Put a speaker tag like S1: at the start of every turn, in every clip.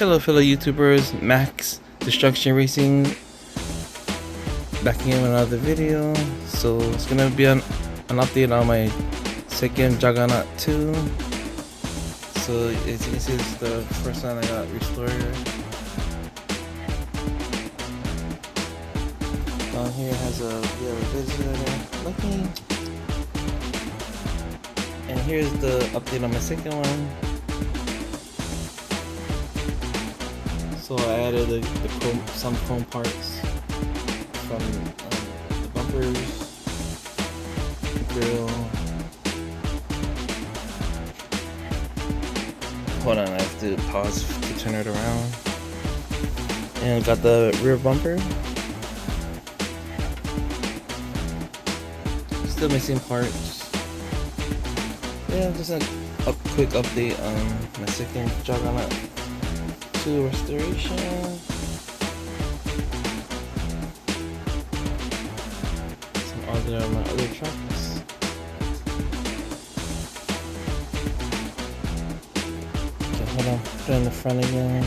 S1: Hello fellow YouTubers, Max Destruction Racing back again with another video. So it's gonna be an update on my second Juggernaut 2. So as you can see, it's the first one I got restored. Down here has a visitor looking. And here's the update on my second one. So I added some chrome parts from the bumpers, the grill. Hold on, I have to pause to turn it around. And got the rear bumper. Still missing parts. Yeah, just a quick update on my second Juggernaut 2 restoration. Some other of my other trucks. Okay, hold on, put it in the front again.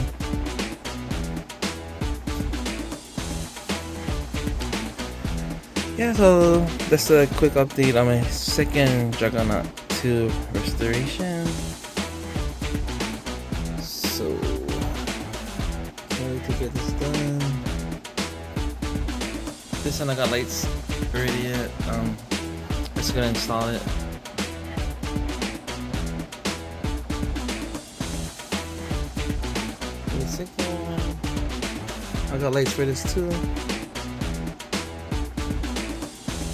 S1: Yeah, so that's a quick update on my second Juggernaut 2 restoration. So ready to get this done. This one I got lights already yet. Just gonna install it. The second one, I got lights for this too.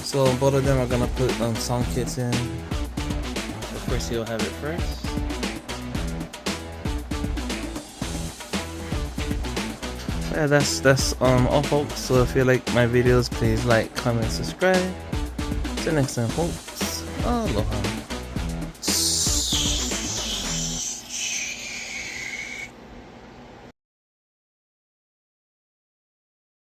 S1: So both of them are gonna put sound kits in. Of course, you'll have it first. Yeah, that's all folks. So if you like my videos, please like, comment, subscribe. Till next time folks, aloha.